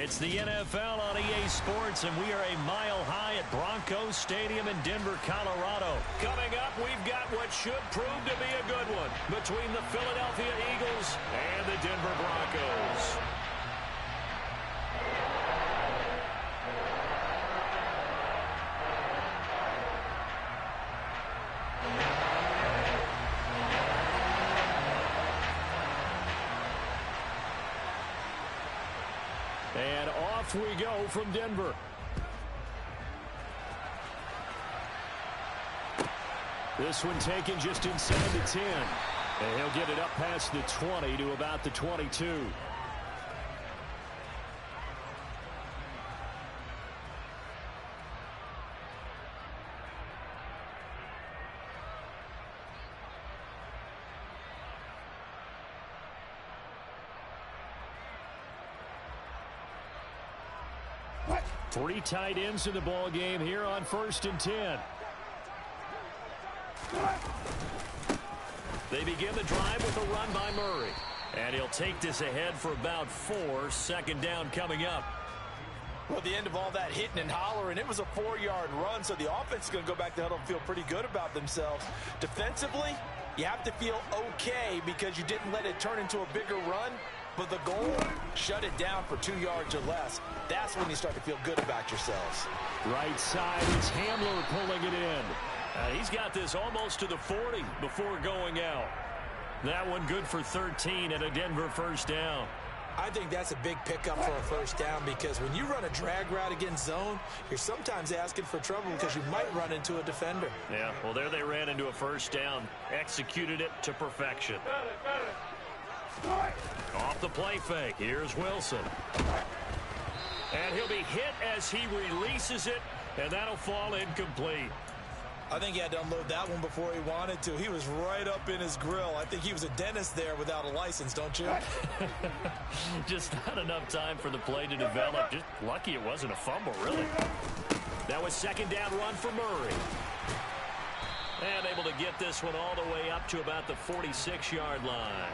It's the NFL on EA Sports, and we are a mile high at Broncos Stadium in Denver, Colorado. Coming up, we've got what should prove to be a good one between the Philadelphia Eagles and the Denver Broncos. And off we go from Denver. This one taken just inside the 10. And he'll get it up past the 20 to about the 22. Three tight ends in the ball game here on 1st and 10. They begin the drive with a run by Murray. And he'll take this ahead for about 4. 2nd down coming up. Well, the end of all that hitting and hollering, it was a 4-yard run, so the offense is going to go back to huddle and feel pretty good about themselves. Defensively, you have to feel okay because you didn't let it turn into a bigger run. But the goal, shut it down for 2 yards or less. That's when you start to feel good about yourselves. Right side, it's Hamler pulling it in. He's got this almost to the 40 before going out. That one good for 13 and a Denver 1st down. I think that's a big pickup for a 1st down because when you run a drag route against zone, you're sometimes asking for trouble because you might run into a defender. Yeah, well, there they ran into a 1st down. Executed it to perfection. Off the play fake. Here's Wilson. And he'll be hit as he releases it, and that'll fall incomplete. I think he had to unload that one before he wanted to. He was right up in his grill. I think he was a dentist there without a license, don't you? Just not enough time for the play to develop. Just lucky it wasn't a fumble, really. That was 2nd down run for Murray. And able to get this one all the way up to about the 46-yard line.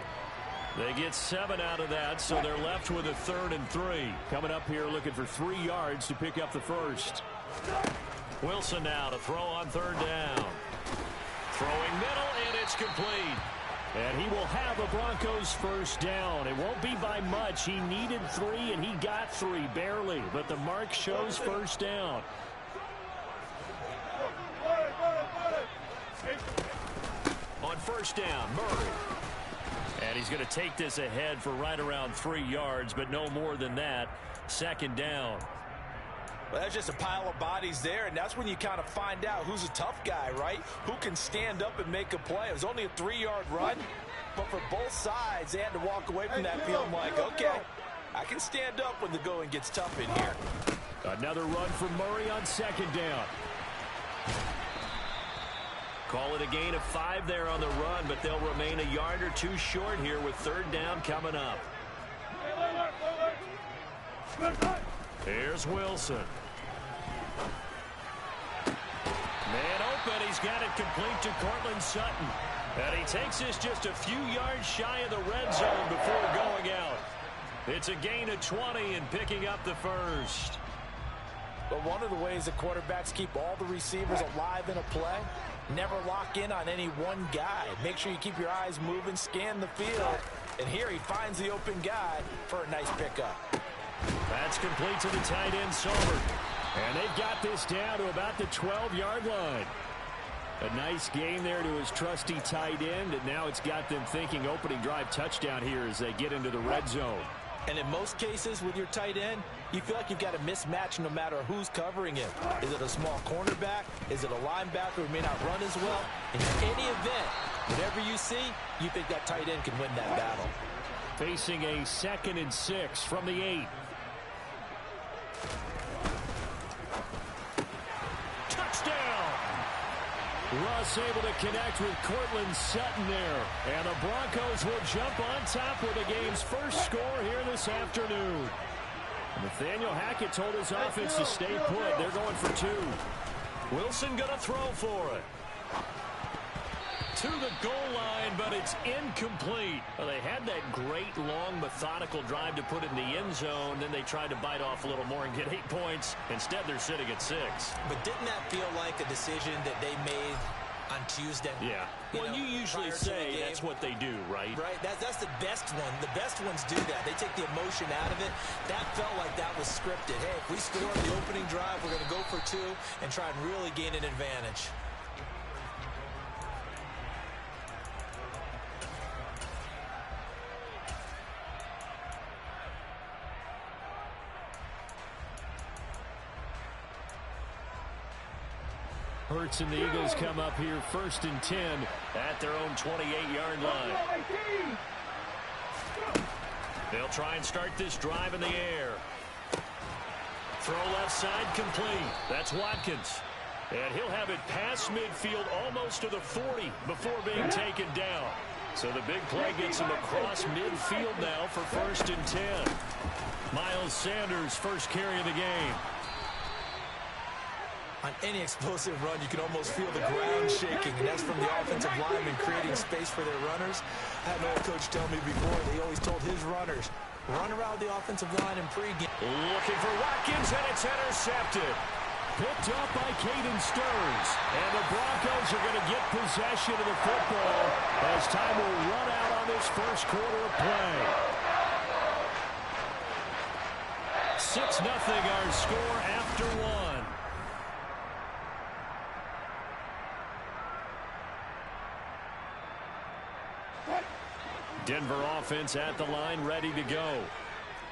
They get 7 out of that, so they're left with a 3rd and 3. Coming up here looking for 3 yards to pick up the 1st. Wilson now to throw on 3rd down. Throwing middle, and it's complete. And he will have a Broncos 1st down. It won't be by much. He needed 3, and he got 3, barely. But the mark shows 1st down. On 1st down, Murray. And he's going to take this ahead for right around 3 yards, but no more than that. 2nd down. Well, that's just a pile of bodies there, and that's when you kind of find out who's a tough guy, right? Who can stand up and make a play. It was only a 3-yard run, but for both sides, they had to walk away from that feeling like, okay, I can stand up when the going gets tough in here. Another run for Murray on 2nd down. Call it a gain of 5 there on the run, but they'll remain a yard or 2 short here with 3rd down coming up. Here's Wilson. Man open. He's got it complete to Cortland Sutton. And he takes this just a few yards shy of the red zone before going out. It's a gain of 20 and picking up the 1st. But one of the ways that quarterbacks keep all the receivers alive in a play, never lock in on any one guy. Make sure you keep your eyes moving, scan the field. And here he finds the open guy for a nice pickup. That's complete to the tight end, Sommer. And they've got this down to about the 12-yard line. A nice gain there to his trusty tight end, and now it's got them thinking opening drive touchdown here as they get into the red zone. And in most cases with your tight end, you feel like you've got a mismatch no matter who's covering him. Is it a small cornerback? Is it a linebacker who may not run as well? In any event, whatever you see, you think that tight end can win that battle. Facing a 2nd and 6 from the 8. Touchdown! Russ able to connect with Cortland Sutton there. And the Broncos will jump on top with the game's first score here this afternoon. Nathaniel Hackett told his offense to stay put. They're going for 2. Wilson going to throw for it. to the goal line, but it's incomplete. Well, they had that great, long, methodical drive to put it in the end zone. Then they tried to bite off a little more and get 8 points. Instead, they're sitting at 6. But didn't that feel like a decision that they made on Tuesday? Yeah. Well, you usually say that's what they do, right? Right. That's the best one. The best ones do that. They take the emotion out of it. That felt like that was scripted. Hey, if we score the opening drive, we're going to go for 2 and try and really gain an advantage. Hurts and the Eagles come up here 1st and 10 at their own 28-yard line. They'll try and start this drive in the air. Throw left side complete. That's Watkins. And he'll have it past midfield almost to the 40 before being taken down. So the big play gets him across midfield now for 1st and 10. Miles Sanders, first carry of the game. On any explosive run, you can almost feel the ground shaking, and that's from the offensive linemen creating space for their runners. I had an old coach tell me before, they always told his runners, run around the offensive line in pregame. Looking for Watkins, and it's intercepted. Picked up by Caden Stearns. And the Broncos are going to get possession of the football as time will run out on this first quarter of play. 6-0 our score after 1. Denver offense at the line, ready to go.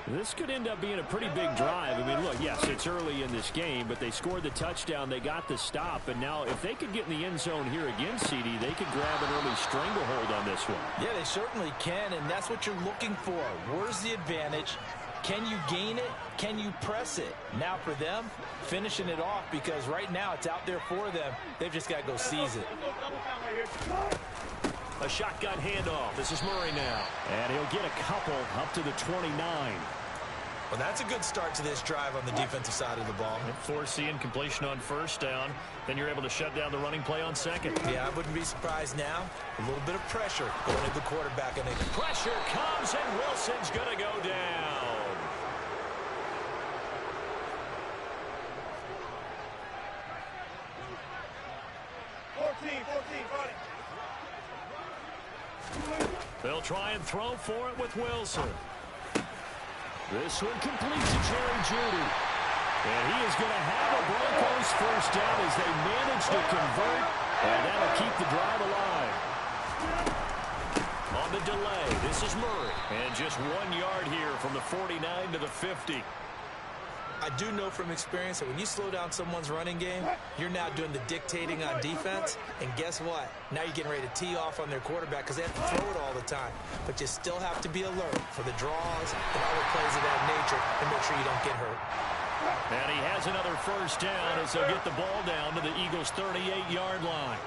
This could end up being a pretty big drive. I mean, look, yes, it's early in this game, but they scored the touchdown. They got the stop. And now if they could get in the end zone here again, CD, they could grab an early stranglehold on this one. Yeah, they certainly can, and that's what you're looking for. Where's the advantage? Can you gain it? Can you press it? Now for them, finishing it off, because right now it's out there for them. They've just got to go seize it. A shotgun handoff. This is Murray now. And he'll get a couple up to the 29. Well, that's a good start to this drive on the defensive side of the ball. Force the incompletion on 1st down. Then you're able to shut down the running play on 2nd. Yeah, I wouldn't be surprised now. A little bit of pressure going to the quarterback. And pressure comes, and Wilson's going to go down. They'll try and throw for it with Wilson. This one completes to Jerry Jeudy. And he is going to have a Broncos first down as they manage to convert. And that'll keep the drive alive. On the delay, this is Murray. And just 1 yard here from the 49 to the 50. I do know from experience that when you slow down someone's running game, you're now doing the dictating on defense. And guess what? Now you're getting ready to tee off on their quarterback because they have to throw it all the time. But you still have to be alert for the draws and other plays of that nature and make sure you don't get hurt. And he has another first down as they'll get the ball down to the Eagles' 38-yard line.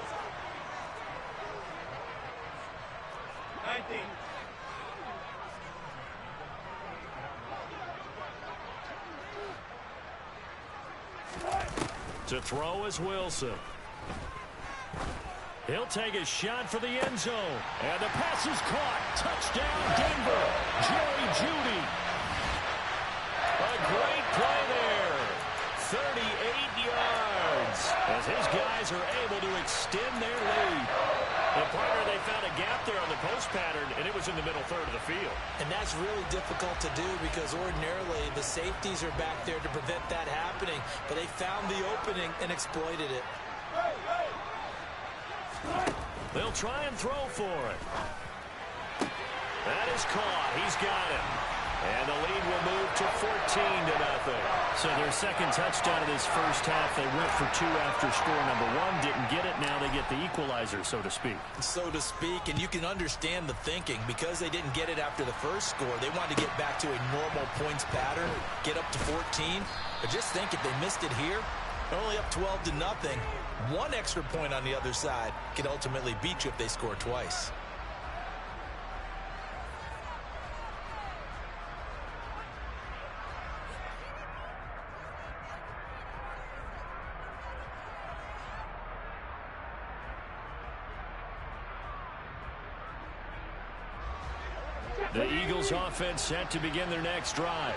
19. To throw is Wilson. He'll take a shot for the end zone. And the pass is caught. Touchdown, Denver. Jerry Jeudy. A great play there. 38 yards. As his guys are able to extend their lead. And partner, they found a gap there on the post pattern, and it was in the middle third of the field. And that's really difficult to do because ordinarily the safeties are back there to prevent that happening. But they found the opening and exploited it. They'll try and throw for it. That is caught. He's got it. And the lead will move to 14-0. So their second touchdown of this first half, they went for 2 after score number 1. Didn't get it. Now they get the equalizer, so to speak. So to speak, and you can understand the thinking. Because they didn't get it after the first score, they wanted to get back to a normal points pattern, get up to 14. But just think if they missed it here, only up 12-0. 1 extra point on the other side could ultimately beat you if they score twice. The Eagles offense set to begin their next drive.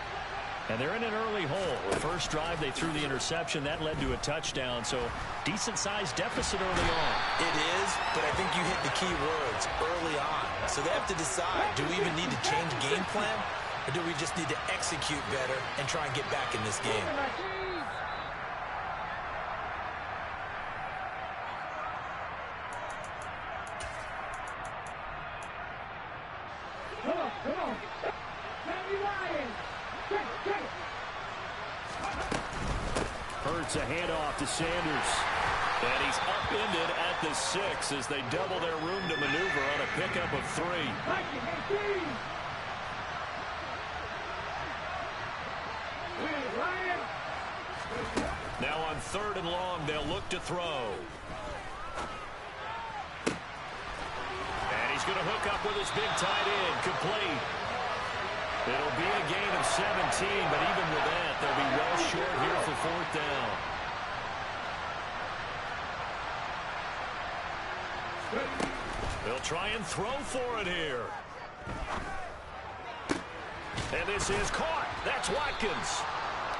And they're in an early hole. The first drive, they threw the interception. That led to a touchdown. So decent-sized deficit early on. It is, but I think you hit the key words early on. So they have to decide, do we even need to change game plan? Or do we just need to execute better and try and get back in this game? Hurts a handoff to Sanders. And he's upended at the 6 as they double their room to maneuver on a pickup of 3. Now on 3rd and long, they'll look to throw. And he's going to hook up with his big tight end, complete. It'll be a gain of 17, but even with that, they'll be well short here for 4th down. They'll try and throw for it here. And this is caught. That's Watkins.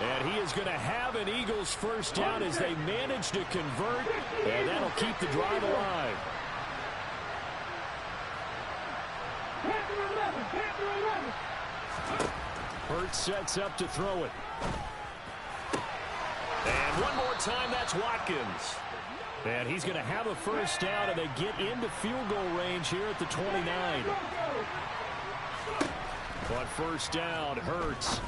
And he is going to have an Eagles first down as they manage to convert, and that'll keep the drive alive. Hurts sets up to throw it. And one more time, that's Watkins. And he's going to have a first down, and they get into field goal range here at the 29. On first down, Hurts.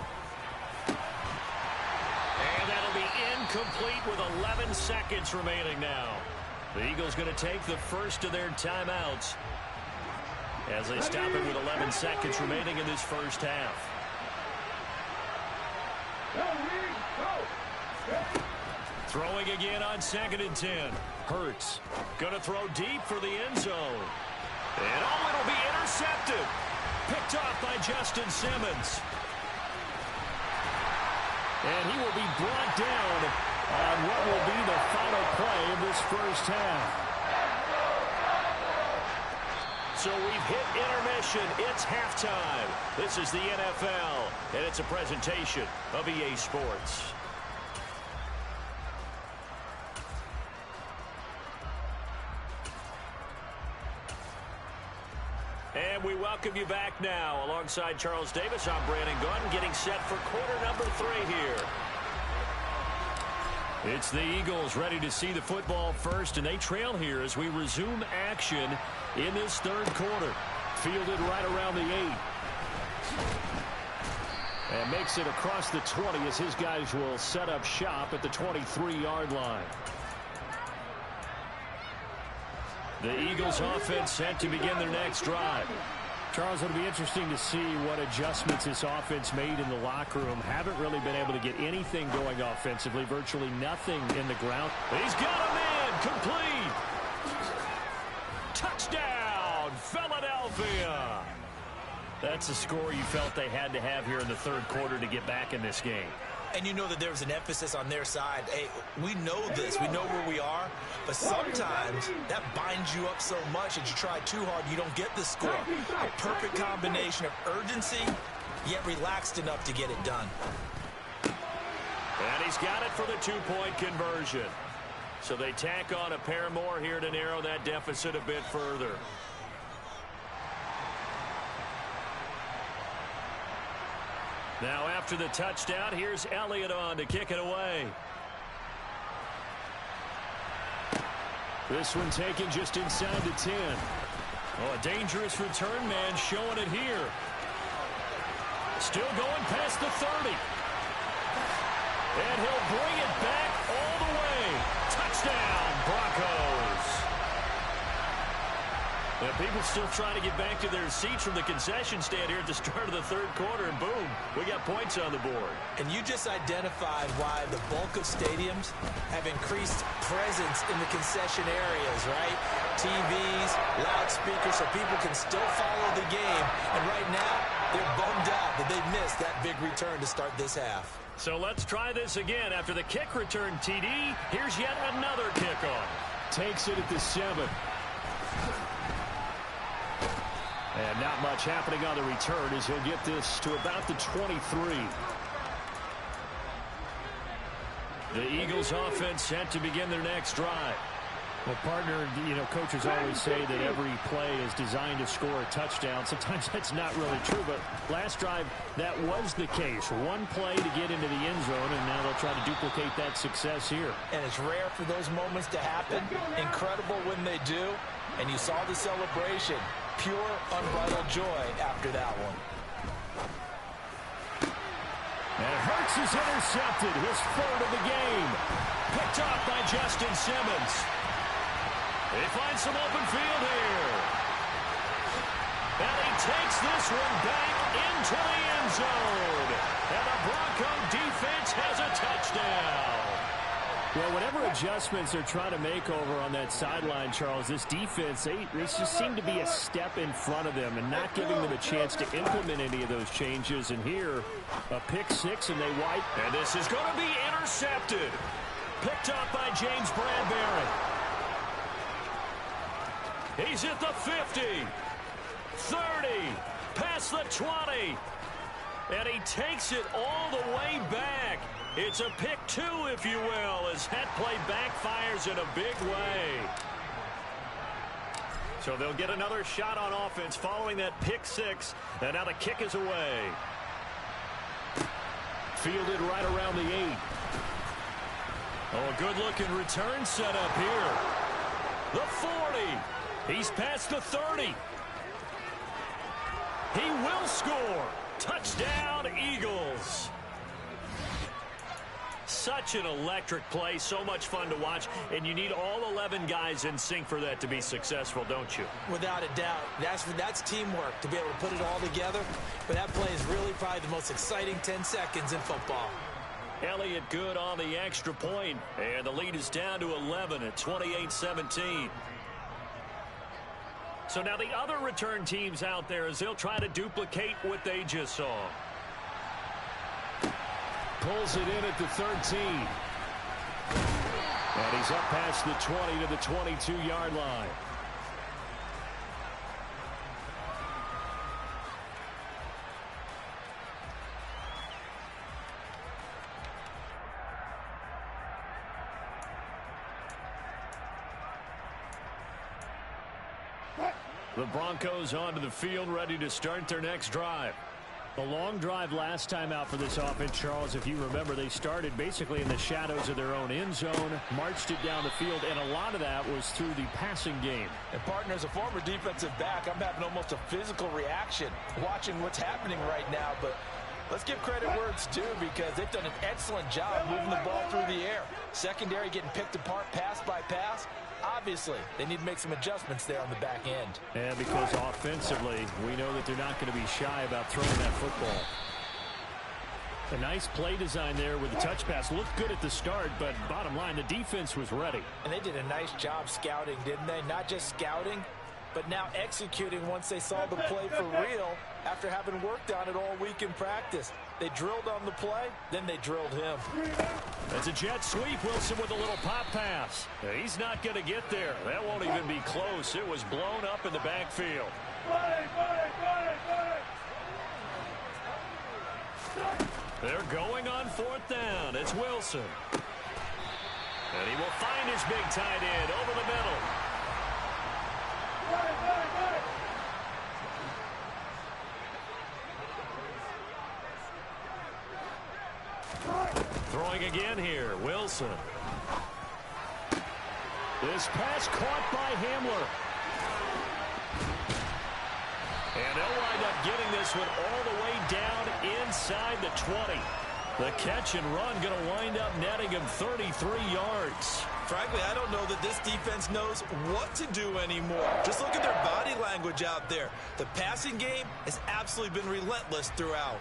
And that'll be incomplete with 11 seconds remaining now. The Eagles going to take the first of their timeouts as they stop it with 11 seconds remaining in this first half. Throwing again on 2nd and 10. Hurts going to throw deep for the end zone. And oh, it'll be intercepted. Picked off by Justin Simmons. And he will be brought down on what will be the final play of this first half. So we've hit intermission. It's halftime. This is the NFL, and it's a presentation of EA Sports. And we welcome you back now. Alongside Charles Davis, I'm Brandon Gaudin, getting set for quarter number 3 here. It's the Eagles ready to see the football first, and they trail here as we resume action in this 3rd quarter. Fielded right around the 8. And makes it across the 20 as his guys will set up shop at the 23-yard line. The Eagles offense set to begin their next drive. Charles, it'll be interesting to see what adjustments this offense made in the locker room. Haven't really been able to get anything going offensively. Virtually nothing in the ground. He's got a man. Complete. Touchdown, Philadelphia. That's a score you felt they had to have here in the 3rd quarter to get back in this game. And you know that there was an emphasis on their side. Hey, we know this. We know where we are. But sometimes that binds you up so much that you try too hard, you don't get the score. A perfect combination of urgency, yet relaxed enough to get it done. And he's got it for the 2-point conversion. So they tack on a pair more here to narrow that deficit a bit further. Now after the touchdown, here's Elliott on to kick it away. This one taken just inside the 10. Oh, a dangerous return man showing it here. Still going past the 30. And he'll bring it back all the way. Touchdown, Broncos. And people still trying to get back to their seats from the concession stand here at the start of the 3rd quarter, and boom, we got points on the board. And you just identified why the bulk of stadiums have increased presence in the concession areas, right? TVs, loudspeakers, so people can still follow the game. And right now, they're bummed out that they missed that big return to start this half. So let's try this again. After the kick return TD, here's yet another kickoff. Takes it at the 7. And not much happening on the return as he'll get this to about the 23. The Eagles offense set to begin their next drive. Well, partner, coaches always say that every play is designed to score a touchdown. Sometimes that's not really true, but last drive, that was the case. One play to get into the end zone, and now they'll try to duplicate that success here. And it's rare for those moments to happen. Incredible when they do. And you saw the celebration. Pure, unbridled joy after that one. And Hurts is intercepted, his third of the game. Picked off by Justin Simmons. They find some open field here. And he takes this one back into the end zone. And the Bronco defense has a touchdown. Well, whatever adjustments they're trying to make over on that sideline, Charles, this defense, they just seem to be a step in front of them and not giving them a chance to implement any of those changes. And here, a pick six, and they wipe. And this is going to be intercepted. Picked up by James Bradbury. He's at the 50, 30, past the 20, and he takes it all the way back. It's a pick two, if you will, as that play backfires in a big way. So they'll get another shot on offense following that pick six, and now the kick is away. Fielded right around the 8. Oh, a good-looking return set up here. The 40. He's past the 30. He will score. Touchdown, Eagles. Such an electric play, so much fun to watch, and you need all 11 guys in sync for that to be successful, don't you? Without a doubt. That's teamwork to be able to put it all together. But that play is really probably the most exciting 10 seconds in football. Elliott good on the extra point, and the lead is down to 11 at 28-17. So now the other return teams out there as they'll try to duplicate what they just saw. Pulls it in at the 13. And he's up past the 20 to the 22-yard line. The Broncos onto the field, ready to start their next drive. The long drive last time out for this offense, Charles, if you remember, they started basically in the shadows of their own end zone, marched it down the field, and a lot of that was through the passing game. And, partner, as a former defensive back, I'm having almost a physical reaction watching what's happening right now. But let's give credit where it's due because they've done an excellent job moving the ball through the air. Secondary getting picked apart pass by pass. Obviously, they need to make some adjustments there on the back end. And because offensively, we know that they're not going to be shy about throwing that football. A nice play design there with the touch pass. Looked good at the start, but bottom line, the defense was ready. And they did a nice job scouting, didn't they? Not just scouting, but now executing once they saw the play for real after having worked on it all week in practice. They drilled on the play, then they drilled him. That's a jet sweep. Wilson with a little pop pass. He's not going to get there. That won't even be close. It was blown up in the backfield. They're going on fourth down. It's Wilson. And he will find his big tight end over the middle. Throwing again here, Wilson. This pass caught by Hamler. And they'll wind up getting this one all the way down inside the 20. The catch and run going to wind up netting him 33 yards. Frankly, I don't know that this defense knows what to do anymore. Just look at their body language out there. The passing game has absolutely been relentless throughout.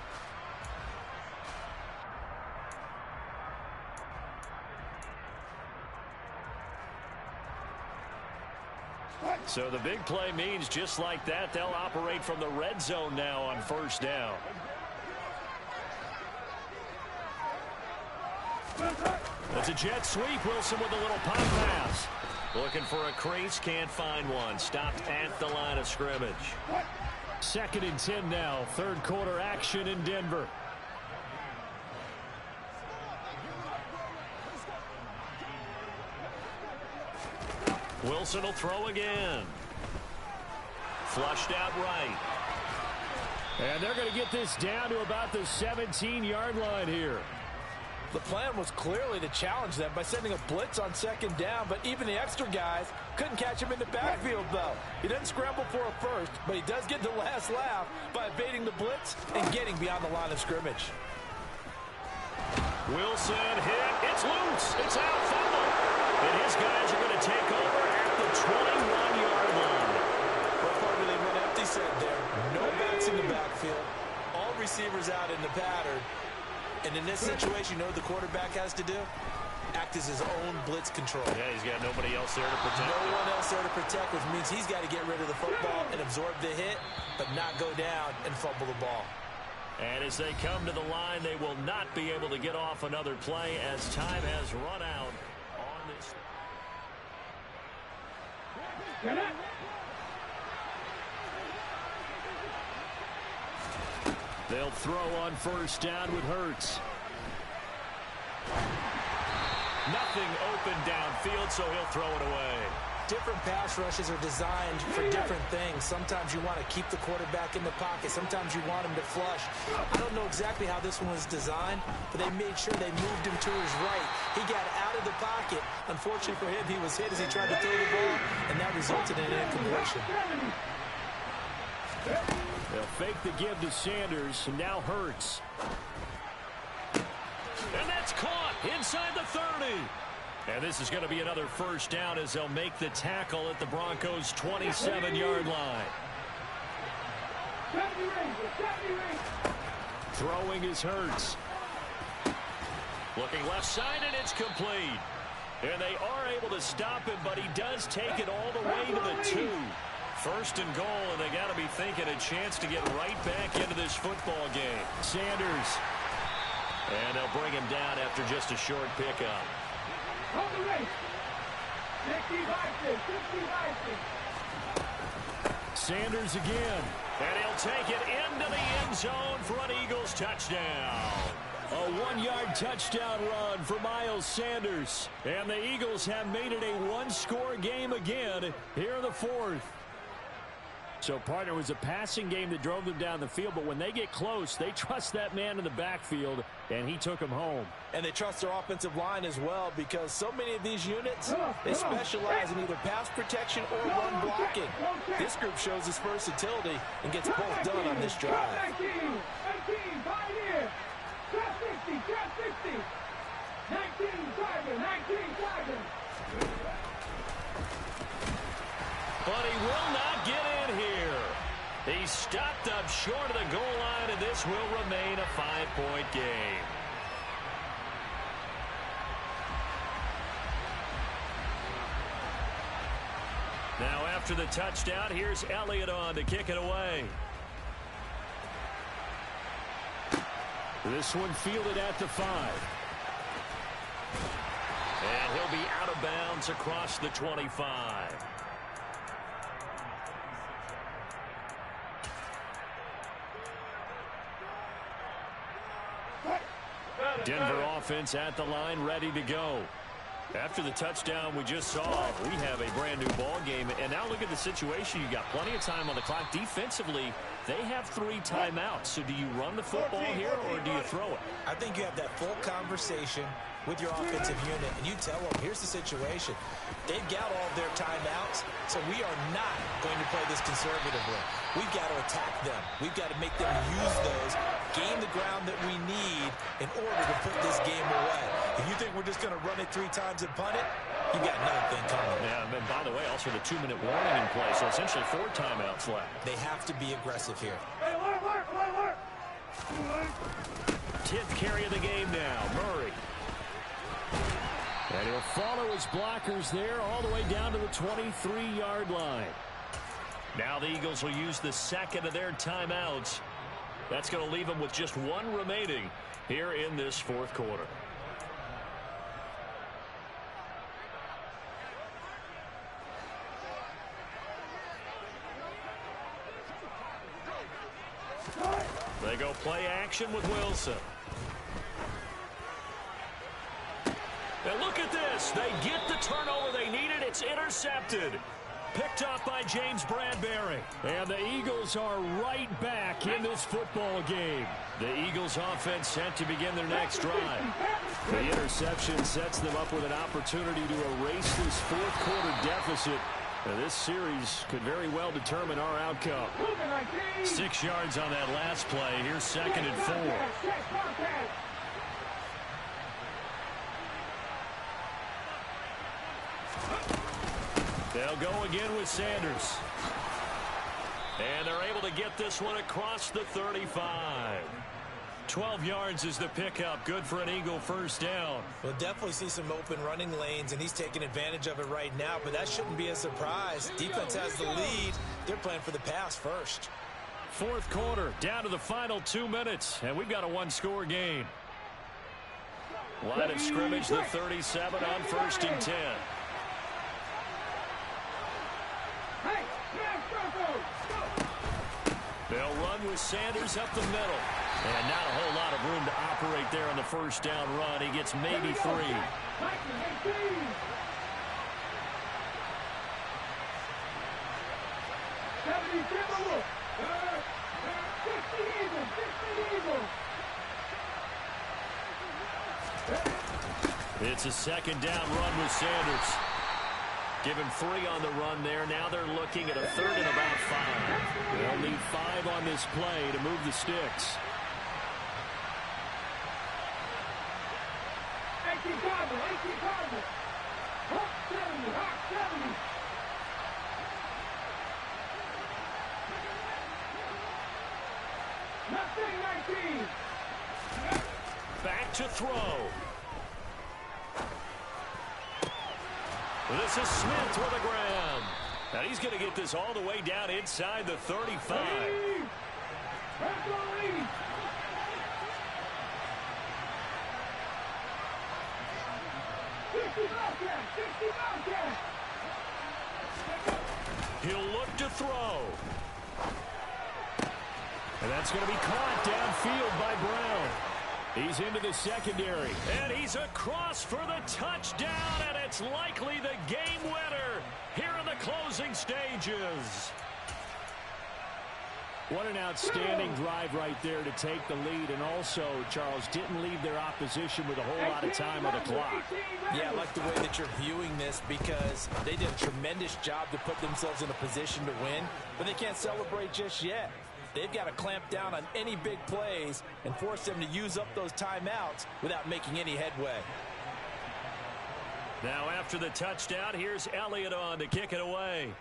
So the big play means just like that, they'll operate from the red zone now on first down. That's a jet sweep. Wilson with a little pop pass. Looking for a crease, can't find one. Stopped at the line of scrimmage. 2nd and 10 now. Third quarter action in Denver. Wilson will throw again. Flushed out right. And they're going to get this down to about the 17-yard line here. The plan was clearly to challenge them by sending a blitz on 2nd down, but even the extra guys couldn't catch him in the backfield, though. He doesn't scramble for a first, but he does get the last laugh by evading the blitz and getting beyond the line of scrimmage. Wilson hit. It's loose. It's out. Fumble. And his guys are going to take over at the 21-yard line. What part do they run empty set there? No backs in the backfield. All receivers out in the pattern. And in this situation, you know what the quarterback has to do? Act as his own blitz control. Yeah, he's got nobody else there to protect. No one else there to protect, which means he's got to get rid of the football and absorb the hit, but not go down and fumble the ball. And as they come to the line, they will not be able to get off another play as time has run out on this. They'll throw on 1st down with Hurts. Nothing open downfield, so he'll throw it away. Different pass rushes are designed for different things. Sometimes you want to keep the quarterback in the pocket. Sometimes you want him to flush. I don't know exactly how this one was designed, but they made sure they moved him to his right. He got out of the pocket. Unfortunately for him, he was hit as he tried to throw the ball, and that resulted in an incompletion. They'll fake the give to Sanders, and now Hurts. And that's caught inside the 30. And this is going to be another 1st down as they'll make the tackle at the Broncos' 27-yard line. Throwing is Hurts. Looking left side, and it's complete. And they are able to stop him, but he does take it all the way to the 2. 1st and goal, and they got to be thinking a chance to get right back into this football game. Sanders. And they'll bring him down after just a short pickup. Sanders again. And he'll take it into the end zone for an Eagles touchdown. A 1-yard touchdown run for Miles Sanders. And the Eagles have made it a 1-score game again here in the 4th. So, partner, it was a passing game that drove them down the field, but when they get close, they trust that man in the backfield, and he took them home. And they trust their offensive line as well, because so many of these units, they specialize in either pass protection or run blocking. This group shows its versatility and gets both done on this drive. But he will not get in here. He stopped up short of the goal line, and this will remain a 5-point game. Now after the touchdown, here's Elliott on to kick it away. This one fielded at the 5. And he'll be out of bounds across the 25. Denver offense at the line, ready to go. After the touchdown we just saw, we have a brand new ball game. And now look at the situation. You got plenty of time on the clock. Defensively, they have 3 timeouts. So do you run the football here or do you throw it? I think you have that full conversation with your offensive unit, and you tell them, here's the situation. They've got all of their timeouts, so we are not going to play this conservatively. We've got to attack them. We've got to make them use those, gain the ground that we need in order to put this game away. If you think we're just going to run it 3 times and punt it, you got another thing coming. Yeah, and by the way, also the 2-minute warning in play, so essentially 4 timeouts left. They have to be aggressive here. 10th carry of the game now, Murray. And he'll follow his blockers there all the way down to the 23-yard line. Now the Eagles will use the 2nd of their timeouts. That's going to leave them with just 1 remaining here in this 4th quarter. They go play action with Wilson. And look at this. They get the turnover they needed. It's intercepted. Picked up by James Bradbury. And the Eagles are right back in this football game. The Eagles offense set to begin their next drive. The interception sets them up with an opportunity to erase this fourth quarter deficit. Now, this series could very well determine our outcome. 6 yards on that last play. Here's 2nd and 4. They'll go again with Sanders. And they're able to get this one across the 35. 12 yards is the pickup. Good for an Eagle first down. We'll definitely see some open running lanes, and he's taking advantage of it right now, but that shouldn't be a surprise. Defense has the lead. They're playing for the pass first. Fourth quarter, down to the final 2 minutes, and we've got a one-score game. Line of scrimmage, the 37 on 1st and 10. They'll run with Sanders up the middle. And not a whole lot of room to operate there on the first down run. He gets maybe 3. It's a 2nd down run with Sanders. Give him 3 on the run there. Now they're looking at a 3rd and about 5. They'll need 5 on this play to move the sticks. Back to throw. This is Smith with the ground. Now he's going to get this all the way down inside the 35. He'll look to throw. And that's going to be caught downfield by Brown. He's into the secondary. And he's across for the touchdown, and it's likely the game winner here in the closing stages. What an outstanding drive right there to take the lead. And also, Charles, didn't leave their opposition with a whole lot of time on the clock. Yeah, I like the way that you're viewing this because they did a tremendous job to put themselves in a position to win, but they can't celebrate just yet. They've got to clamp down on any big plays and force them to use up those timeouts without making any headway. Now after the touchdown, here's Elliott on to kick it away.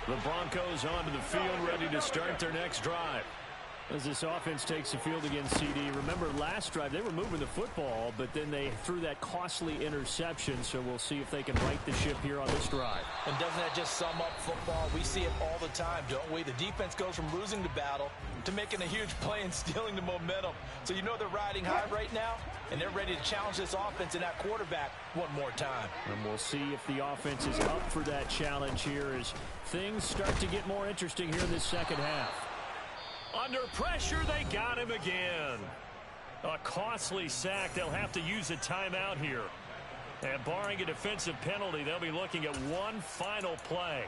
The Broncos onto the field, ready to start their next drive. As this offense takes the field against CD, remember last drive they were moving the football, but then they threw that costly interception, so we'll see if they can right the ship here on this drive. And doesn't that just sum up football? We see it all the time, don't we? The defense goes from losing the battle to making a huge play and stealing the momentum. So you know they're riding high right now, and they're ready to challenge this offense and that quarterback one more time. And we'll see if the offense is up for that challenge here as things start to get more interesting here in this second half. Under pressure, they got him again. A costly sack. They'll have to use a timeout here. And barring a defensive penalty, they'll be looking at one final play.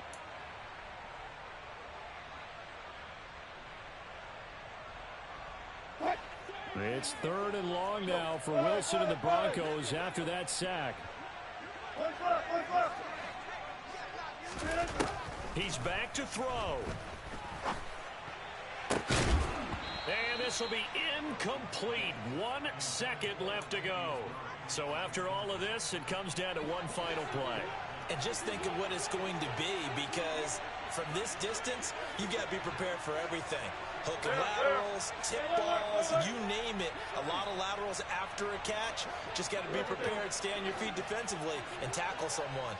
It's 3rd and long now for Wilson and the Broncos after that sack. He's back to throw. And this will be incomplete. 1 second left to go. So after all of this, it comes down to one final play. And just think of what it's going to be, because from this distance, you've got to be prepared for everything. Hook and laterals, tip balls, you name it. A lot of laterals after a catch. Just got to be prepared, stay on your feet defensively, and tackle someone.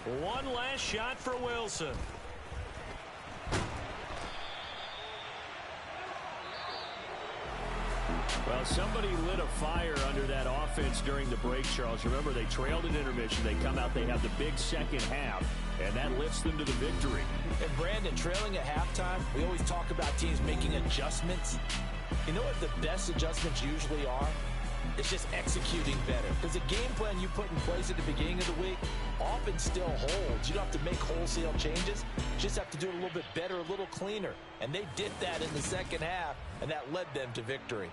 One last shot for Wilson. Well, somebody lit a fire under that offense during the break, Charles. Remember, they trailed at intermission. They come out, they have the big second half, and that lifts them to the victory. And, Brandon, trailing at halftime, we always talk about teams making adjustments. You know what the best adjustments usually are? It's just executing better. Because the game plan you put in place at the beginning of the week often still holds. You don't have to make wholesale changes. You just have to do it a little bit better, a little cleaner. And they did that in the second half, and that led them to victory.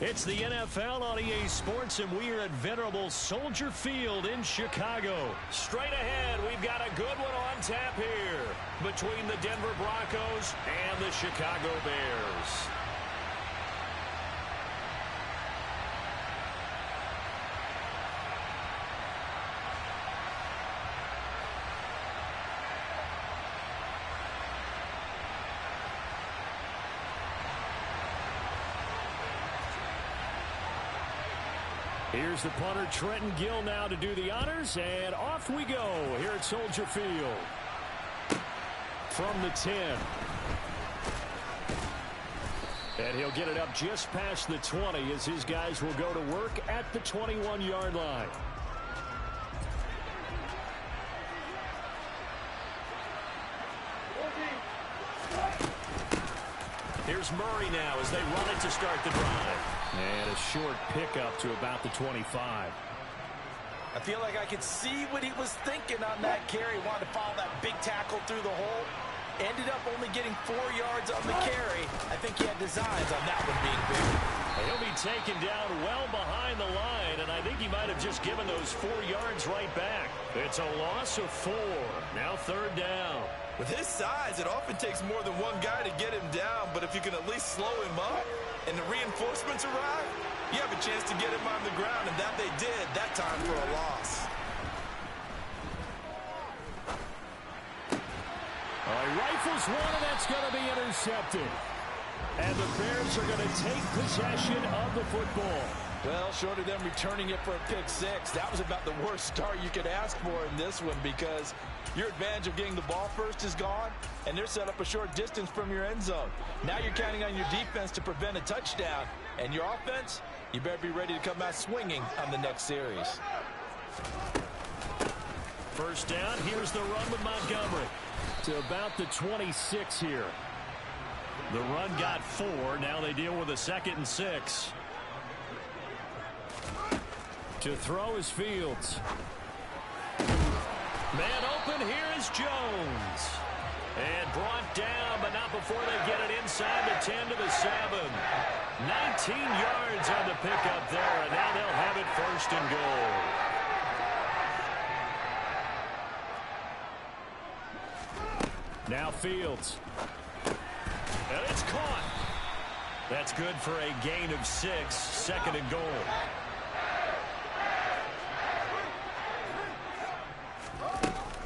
It's the NFL on EA Sports, and we are at venerable Soldier Field in Chicago. Straight ahead, we've got a good one on tap here between the Denver Broncos and the Chicago Bears. Here's the punter, Trenton Gill, now to do the honors, and off we go here at Soldier Field. From the 10. And he'll get it up just past the 20 as his guys will go to work at the 21-yard line. Here's Murray now as they run it to start the drive. And a short pickup to about the 25. I feel like I could see what he was thinking on that carry. Wanted to follow that big tackle through the hole. Ended up only getting 4 yards on the carry. I think he had designs on that one being big. He'll be taken down well behind the line, and I think he might have just given those 4 yards right back. It's a loss of 4. Now third down. With his size, it often takes more than one guy to get him down, but if you can at least slow him up and the reinforcements arrive, you have a chance to get him on the ground, and that they did that time for a loss. He rifles one, and that's going to be intercepted. And the Bears are going to take possession of the football. Well, short of them returning it for a pick 6, that was about the worst start you could ask for in this one, because your advantage of getting the ball first is gone, and they're set up a short distance from your end zone. Now you're counting on your defense to prevent a touchdown, and your offense, you better be ready to come out swinging on the next series. First down, here's the run with Montgomery to about the 26 here. The run got 4. Now they deal with a 2nd and 6. To throw is Fields. Man open, here is Jones. And brought down, but not before they get it inside the 10 to the 7. 19 yards on the pickup there, and now they'll have it 1st and goal. Now Fields. And it's caught. That's good for a gain of 6, 2nd and goal.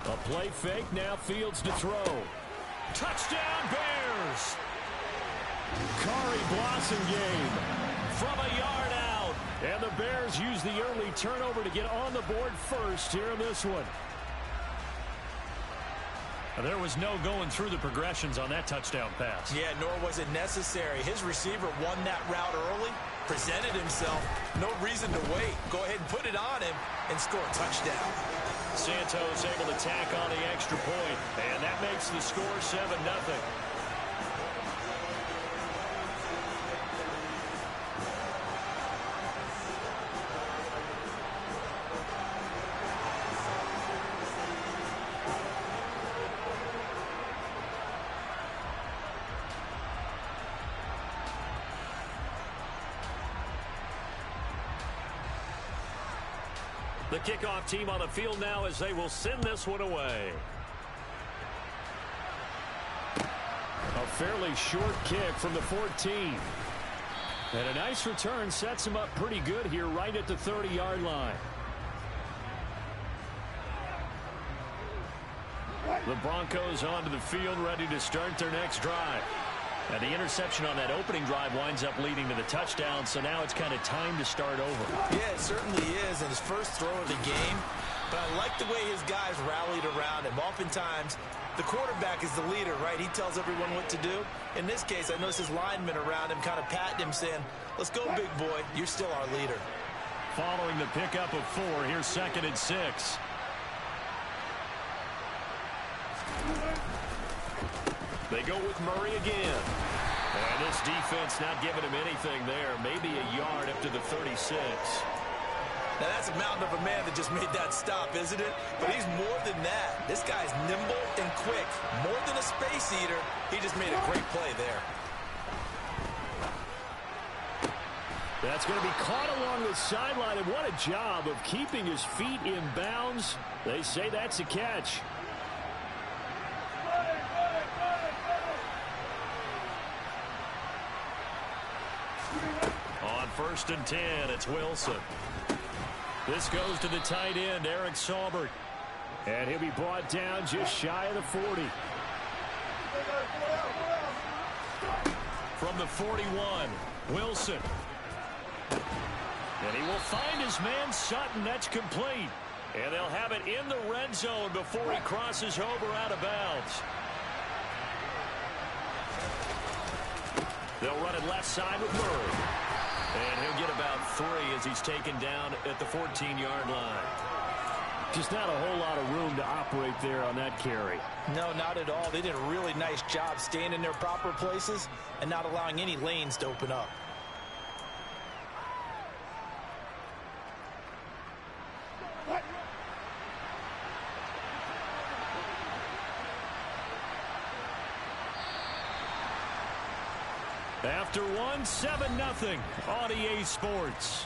A play fake, now Fields to throw. Touchdown Bears! Kari Blossomgame from a yard out. And the Bears use the early turnover to get on the board first here in this one. There was no going through the progressions on that touchdown pass. Yeah, nor was it necessary. His receiver won that route early, presented himself. No reason to wait. Go ahead and put it on him and score a touchdown. Santos able to tack on the extra point, and that makes the score 7-0. The kickoff team on the field now as they will send this one away. A fairly short kick from the 14. And a nice return sets him up pretty good here right at the 30-yard line. The Broncos onto the field ready to start their next drive. And the interception on that opening drive winds up leading to the touchdown, so now it's kind of time to start over. Yeah, it certainly is, and his first throw of the game. But I like the way his guys rallied around him. Oftentimes, the quarterback is the leader, right? He tells everyone what to do. In this case, I noticed his linemen around him kind of patting him, saying, let's go, big boy. You're still our leader. Following the pickup of 4, here's 2nd and 6. They go with Murray again. And this defense not giving him anything there. Maybe a yard up to the 36. Now, that's a mountain of a man that just made that stop, isn't it? But he's more than that. This guy's nimble and quick. More than a space eater. He just made a great play there. That's going to be caught along the sideline, and what a job of keeping his feet in bounds. They say that's a catch. On 1st and 10, it's Wilson. This goes to the tight end, Eric Saubert. And he'll be brought down just shy of the 40. From the 41, Wilson. And he will find his man Sutton. That's complete. And they'll have it in the red zone before he crosses over out of bounds. They'll run it left side with Murray. And he'll get about 3 as he's taken down at the 14-yard line. Just not a whole lot of room to operate there on that carry. No, not at all. They did a really nice job staying in their proper places and not allowing any lanes to open up. After one, 7-0 on EA Sports.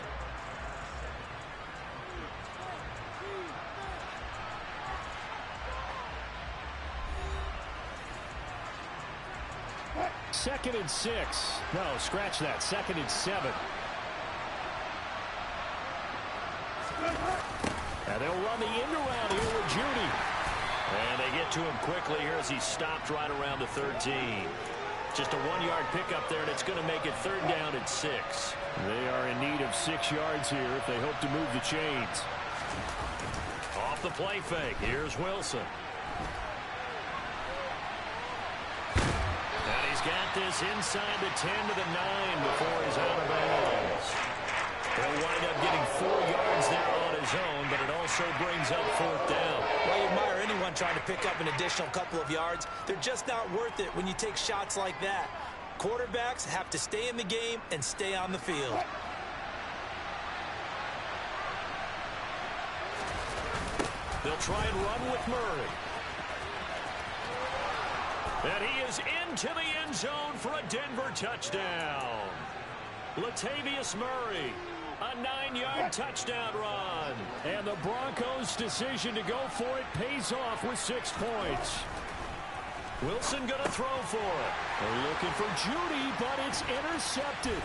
Second and 6. No, scratch that. 2nd and 7. And they'll run the end around here with Judy. And they get to him quickly here as he stopped right around the 13. Just a 1-yard pickup there, and it's going to make it 3rd down and 6. They are in need of 6 yards here if they hope to move the chains. Off the play fake, here's Wilson. And he's got this inside the 10 to the 9 before he's out of bounds. He'll wind up getting 4 yards there on his own, but it also brings up 4th down. Well, you admire anyone trying to pick up an additional couple of yards. They're just not worth it when you take shots like that. Quarterbacks have to stay in the game and stay on the field. They'll try and run with Murray. And he is into the end zone for a Denver touchdown. Latavius Murray, a 9-yard touchdown run. And the Broncos' decision to go for it pays off with 6 points. Wilson going to throw for it. They're looking for Judy, but it's intercepted.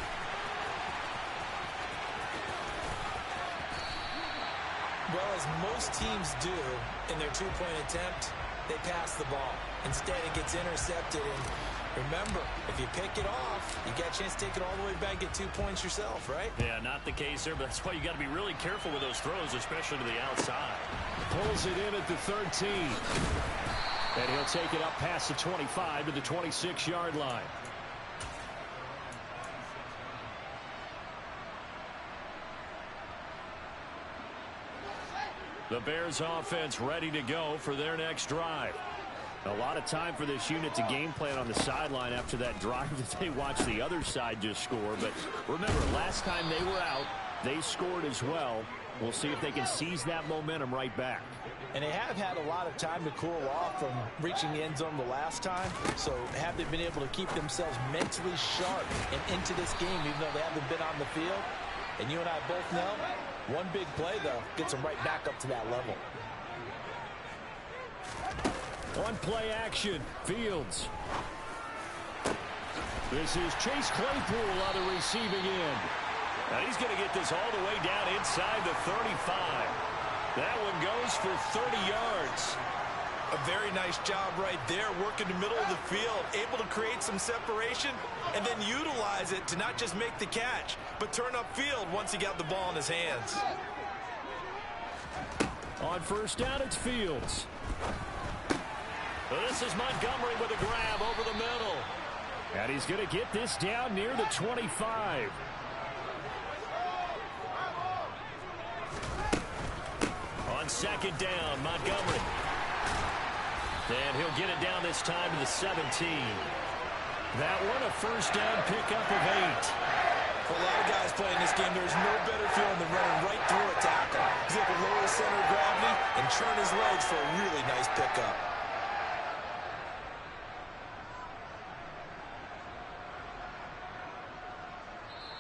Well, as most teams do in their 2-point attempt, they pass the ball. Instead, it gets intercepted. And remember, if you pick it off, you get a chance to take it all the way back, get 2 points yourself, right? Yeah, not the case there, but that's why you got to be really careful with those throws, especially to the outside. Pulls it in at the 13. And he'll take it up past the 25 to the 26-yard line. The Bears offense ready to go for their next drive. A lot of time for this unit to game plan on the sideline after that drive that they watched the other side just score. But remember, last time they were out, they scored as well. We'll see if they can seize that momentum right back. And they have had a lot of time to cool off from reaching the end zone the last time. So have they been able to keep themselves mentally sharp and into this game, even though they haven't been on the field? And you and I both know, one big play, though, gets them right back up to that level. On play action, Fields. This is Chase Claypool on the receiving end. And he's going to get this all the way down inside the 35. That one goes for 30 yards. A very nice job right there, working the middle of the field, able to create some separation, and then utilize it to not just make the catch, but turn upfield once he got the ball in his hands. On first down, it's Fields. This is Montgomery with a grab over the middle. And he's going to get this down near the 25. On second down, Montgomery. And he'll get it down this time to the 17. That one, a first down pickup of 8. For a lot of guys playing this game, there's no better feeling than running right through a tackle. He's able to lower his center of gravity and turn his legs for a really nice pickup.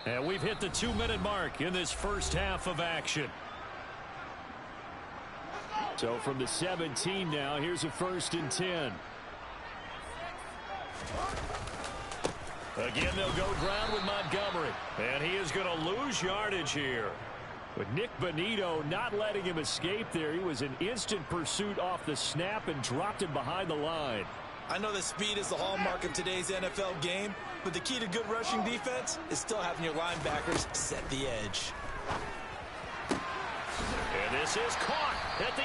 And we've hit the 2-minute mark in this first half of action. So from the 17 now, here's a 1st and 10. Again, they'll go ground with Montgomery. And he is going to lose yardage here. With Nick Bonito not letting him escape there. He was in instant pursuit off the snap and dropped him behind the line. I know that speed is the hallmark of today's NFL game, but the key to good rushing defense is still having your linebackers set the edge. And this is caught at the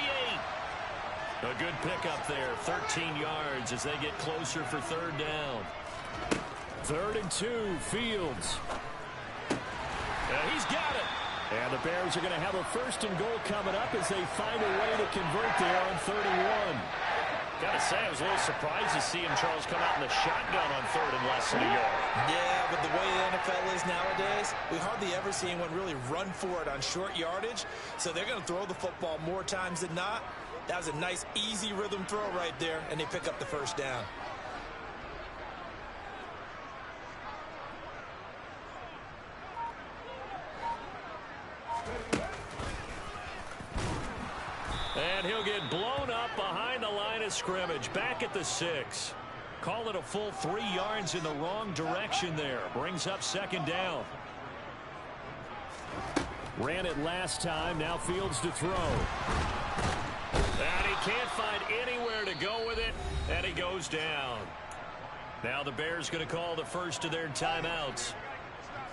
8. A good pickup there, 13 yards as they get closer for 3rd down. 3rd and 2, Fields. And he's got it. And the Bears are going to have a 1st and goal coming up as they find a way to convert there on 31. Gotta say, I was a little surprised to see him, Charles, come out in the shotgun on 3rd and less than a yard. Yeah, but the way the NFL is nowadays, we hardly ever see anyone really run for it on short yardage. So they're going to throw the football more times than not. That was a nice, easy rhythm throw right there, and they pick up the 1st down. And he'll get blown up behind the line of scrimmage, back at the 6. Call it a full 3 yards in the wrong direction there. Brings up 2nd down. Ran it last time, now Fields to throw. And he can't find anywhere to go with it, and he goes down. Now the Bears going to call the first of their timeouts,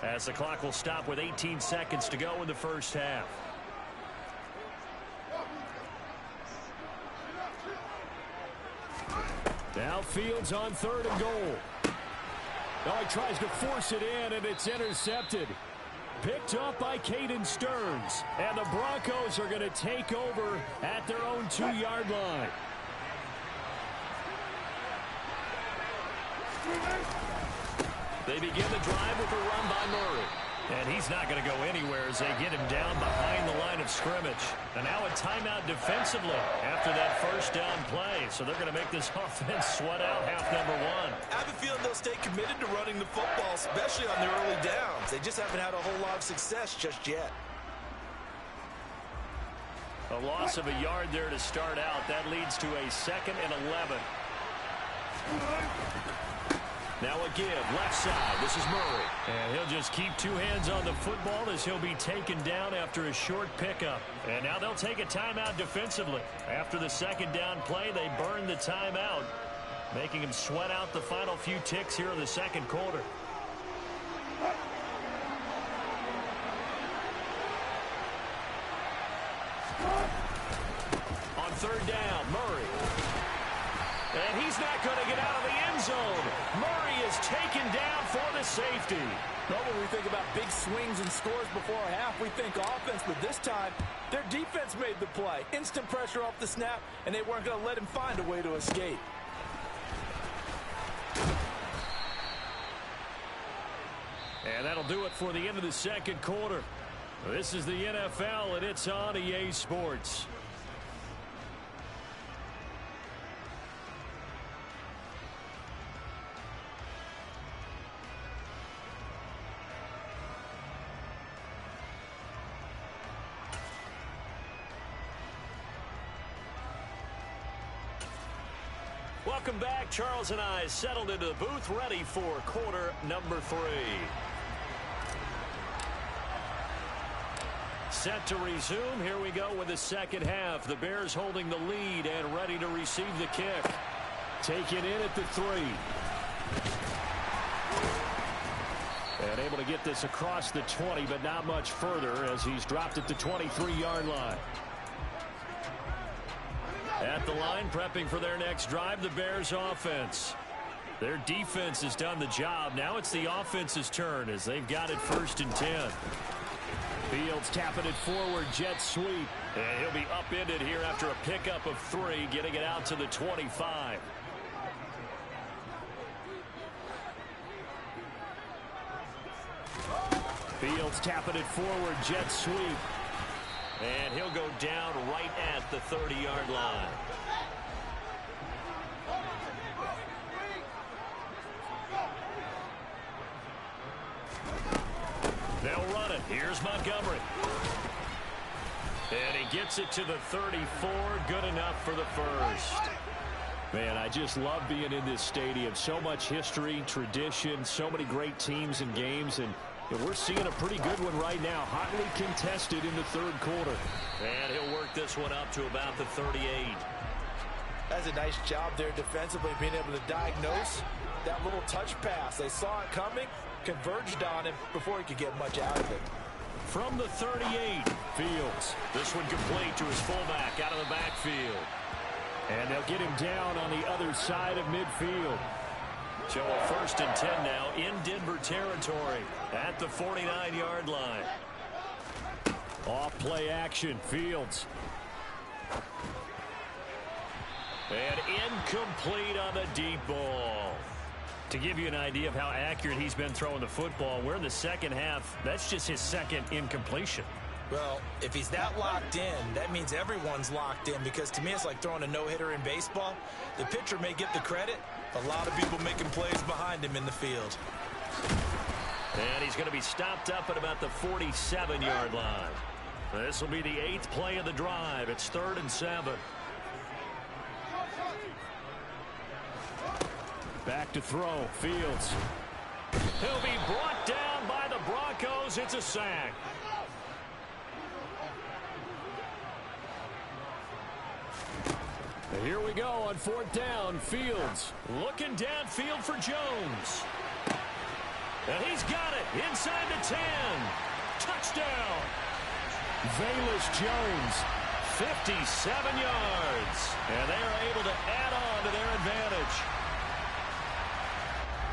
as the clock will stop with 18 seconds to go in the first half. Now Fields on 3rd and goal. Now he tries to force it in, and it's intercepted. Picked up by Caden Stearns. And the Broncos are going to take over at their own 2-yard line. They begin the drive with a run by Murray. And he's not going to go anywhere as they get him down behind the line of scrimmage. And now a timeout defensively after that 1st down play. So they're going to make this offense sweat out half number 1. I have a feeling they'll stay committed to running the football, especially on their early downs. They just haven't had a whole lot of success just yet. A loss of a yard there to start out. That leads to a 2nd and 11. Now a give, left side. This is Murray. And he'll just keep 2 hands on the football as he'll be taken down after a short pickup. And now they'll take a timeout defensively. After the 2nd down play, they burn the timeout, making him sweat out the final few ticks here in the 2nd quarter. On 3rd down, Murray. And he's not going to get out of the end zone. Murray is taken down for the safety. Well, when we think about big swings and scores before a half, we think offense, but this time, their defense made the play. Instant pressure off the snap, and they weren't going to let him find a way to escape. And that'll do it for the end of the 2nd quarter. This is the NFL, and it's on EA Sports. Welcome back. Charles and I settled into the booth, ready for quarter number 3. Set to resume. Here we go with the 2nd half. The Bears holding the lead and ready to receive the kick. Taken in at the 3. And able to get this across the 20, but not much further as he's dropped at the 23-yard line. At the line, prepping for their next drive, the Bears offense. Their defense has done the job. Now it's the offense's turn as they've got it 1st and 10. Fields tapping it forward, jet sweep. And he'll be upended here after a pickup of 3, getting it out to the 25. Fields tapping it forward, jet sweep. And he'll go down right at the 30-yard line. Here's Montgomery. And he gets it to the 34. Good enough for the first. Man, I just love being in this stadium. So much history, tradition, so many great teams and games, and we're seeing a pretty good one right now. Hotly contested in the third quarter. And he'll work this one up to about the 38. That's a nice job there defensively, being able to diagnose that little touch pass. They saw it coming, converged on him before he could get much out of it. From the 38, Fields. This one complete to his fullback out of the backfield. And they'll get him down on the other side of midfield. So a 1st and 10 now in Denver territory at the 49-yard line. Off play action, Fields. And incomplete on the deep ball. To give you an idea of how accurate he's been throwing the football, we're in the second half. That's just his second incompletion. Well, if he's that locked in, that means everyone's locked in, because to me it's like throwing a no-hitter in baseball. The pitcher may get the credit. A lot of people making plays behind him in the field. And he's going to be stopped up at about the 47-yard line. This will be the 8th play of the drive. It's 3rd and 7. Back to throw, Fields. He'll be brought down by the Broncos. It's a sack. Here we go on 4th down. Fields looking downfield for Jones. And he's got it inside the 10. Touchdown. Velus Jones, 57 yards. And they are able to add on to their advantage.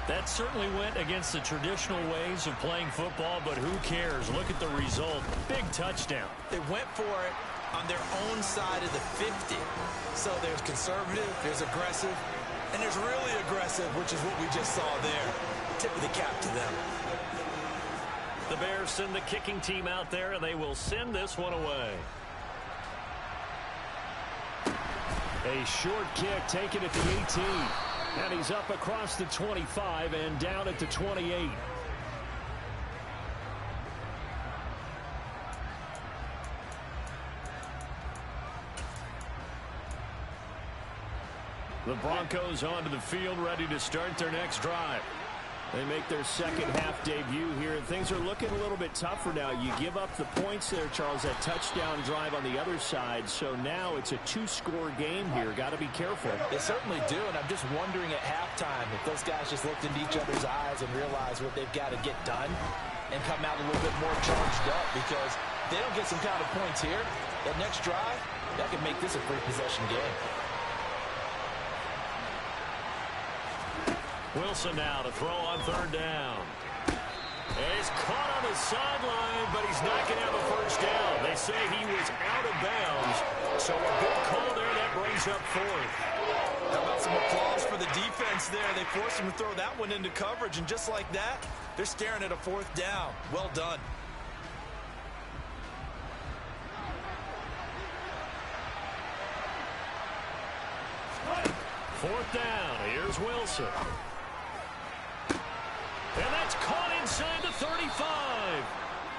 That certainly went against the traditional ways of playing football, but who cares? Look at the result. Big touchdown. They went for it on their own side of the 50. So there's conservative, there's aggressive, and there's really aggressive, which is what we just saw there. Tip of the cap to them. The Bears send the kicking team out there, and they will send this one away. A short kick taken at the 18. And he's up across the 25 and down at the 28. The Broncos onto the field, ready to start their next drive. They make their second half debut here, and things are looking a little bit tougher now. You give up the points there, Charles, that touchdown drive on the other side. So now it's a 2-score game here. Got to be careful. They certainly do, and I'm just wondering at halftime if those guys just looked into each other's eyes and realized what they've got to get done and come out a little bit more charged up, because if they don't get some kind of points here, that next drive, that could make this a free possession game. Wilson now to throw on 3rd down. And he's caught on the sideline, but he's not going to have a first down. They say he was out of bounds, so a good call there. That brings up 4th. How about some applause for the defense there? They forced him to throw that one into coverage, and just like that, they're staring at a 4th down. Well done. Fourth down. Here's Wilson. And that's caught inside the 35.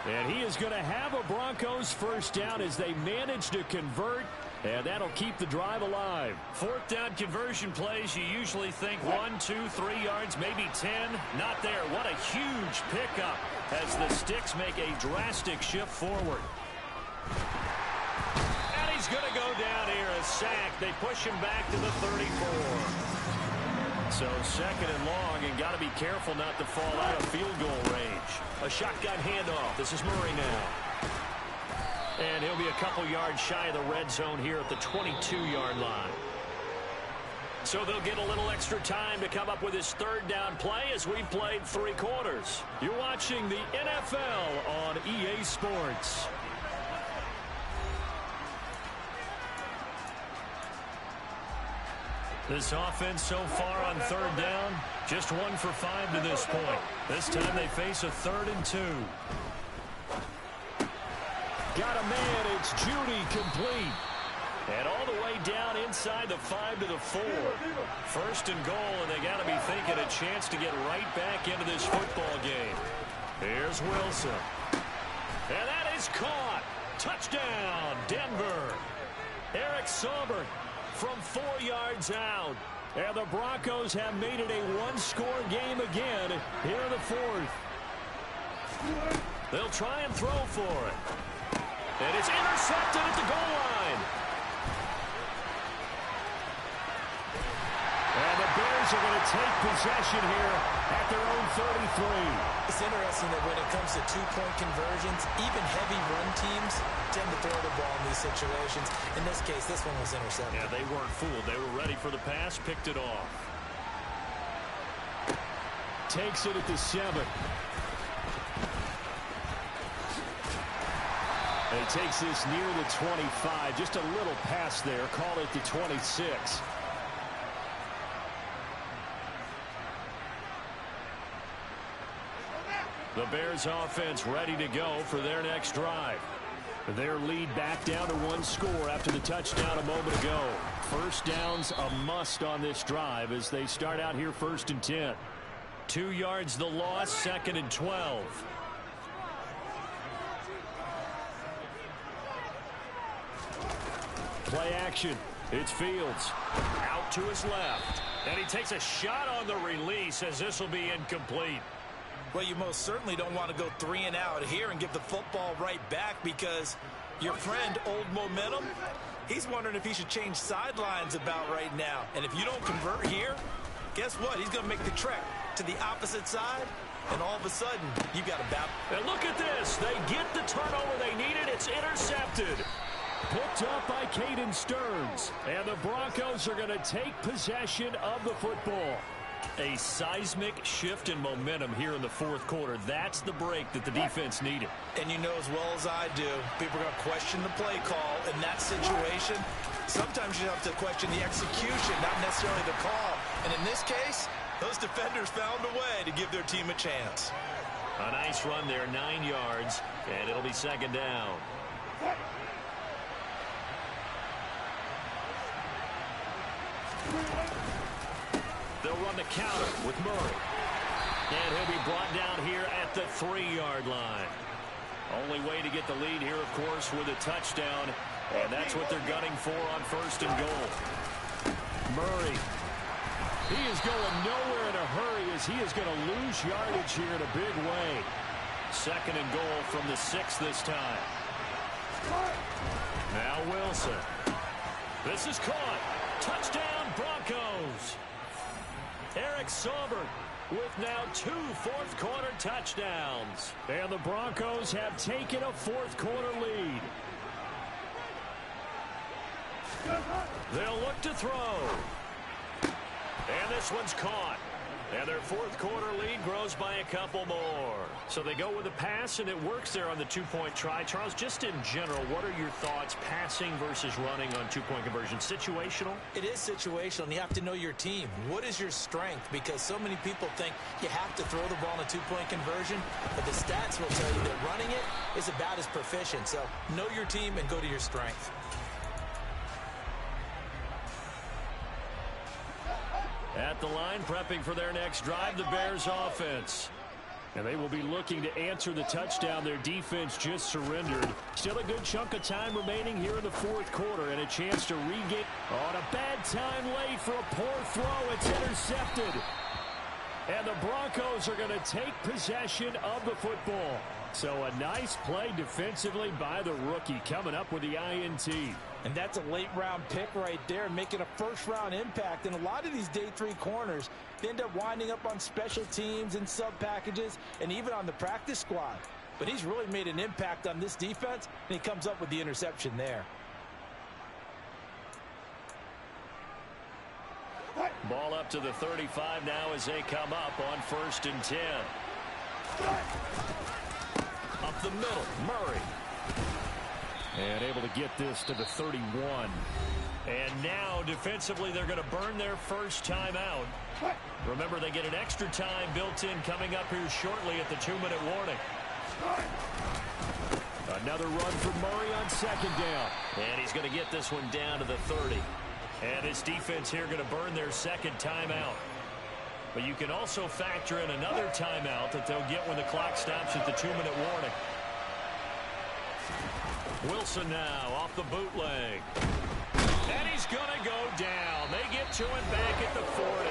And he is going to have a Broncos first down as they manage to convert, and that'll keep the drive alive. 4th down conversion plays, you usually think 1, 2, 3 yards, maybe 10. Not there. What a huge pickup as the Sticks make a drastic shift forward. And he's going to go down here, a sack. They push him back to the 34. So 2nd and long, and got to be careful not to fall out of field goal range. A shotgun handoff. This is Murray now. And he'll be a couple yards shy of the red zone here at the 22-yard line. So they'll get a little extra time to come up with his 3rd down play as we've played 3 quarters. You're watching the NFL on EA Sports. This offense so far on 3rd down, just 1 for 5 to this point. This time they face a 3rd and 2. Got a man, it's Judy, complete. And all the way down inside the 5 to the 4. 1st and goal, and they got to be thinking a chance to get right back into this football game. Here's Wilson. And that is caught. Touchdown, Denver. Eric Saubert from 4 yards out. And the Broncos have made it a one-score game again here in the fourth. They'll try and throw for it. And it's intercepted at the goal line. And the Bears are going to take possession here at their own 33. It's interesting that when it comes to two-point conversions, even heavy run teams tend to throw the ball in these situations. In this case, this one was intercepted. Yeah, they weren't fooled. They were ready for the pass, picked it off. Takes it at the 7. And he takes this near the 25. Just a little pass there. Call it the 26. The Bears offense ready to go for their next drive. Their lead back down to 1 score after the touchdown a moment ago. First down's a must on this drive as they start out here 1st and 10. 2 yards the loss, 2nd and 12. Play action. It's Fields. Out to his left. And he takes a shot on the release as this will be incomplete. Well, you most certainly don't want to go 3 and out here and give the football right back because your friend, Old Momentum, he's wondering if he should change sidelines about right now. And if you don't convert here, guess what? He's going to make the trek to the opposite side, and all of a sudden, you got a battle. And look at this. They get the turnover they needed. It's intercepted. Picked up by Caden Stearns. And the Broncos are going to take possession of the football. A seismic shift in momentum here in the 4th quarter. That's the break that the defense needed. And you know as well as I do, people are going to question the play call in that situation. Sometimes you have to question the execution, not necessarily the call. And in this case, those defenders found a way to give their team a chance. A nice run there, 9 yards, and it'll be 2nd down. They'll run the counter with Murray. And he'll be brought down here at the 3-yard line. Only way to get the lead here, of course, with a touchdown. And that's what they're gunning for on 1st and goal. Murray. He is going nowhere in a hurry as he is going to lose yardage here in a big way. 2nd and goal from the 6 this time. Now Wilson. This is caught. Touchdown, Broncos. Eric Saubert with now 2 fourth-quarter touchdowns. And the Broncos have taken a 4th-quarter lead. They'll look to throw. And this one's caught. And their 4th-quarter lead grows by a couple more. So they go with a pass, and it works there on the 2-point try. Charles, just in general, what are your thoughts passing versus running on 2-point conversion? Situational? It is situational, and you have to know your team. What is your strength? Because so many people think you have to throw the ball in a 2-point conversion, but the stats will tell you that running it is about as proficient. So know your team and go to your strength. At the line, prepping for their next drive, the Bears offense. And they will be looking to answer the touchdown their defense just surrendered. Still a good chunk of time remaining here in the 4th quarter and a chance to regain. On a bad time late for a poor throw. It's intercepted. And the Broncos are going to take possession of the football. So a nice play defensively by the rookie coming up with the INT. And that's a late-round pick right there, making a first-round impact. And a lot of these day 3 corners, they end up winding up on special teams and sub-packages and even on the practice squad. But he's really made an impact on this defense, and he comes up with the interception there. Ball up to the 35 now as they come up on 1st and 10. Up the middle, Murray. And able to get this to the 31. And now, defensively, they're going to burn their first timeout. Remember, they get an extra time built in coming up here shortly at the 2-minute warning. Another run for Murray on 2nd down. And he's going to get this one down to the 30. And his defense here going to burn their 2nd timeout. But you can also factor in another timeout that they'll get when the clock stops at the 2-minute warning. Wilson now off the bootleg. And he's going to go down. They get to him back at the 40.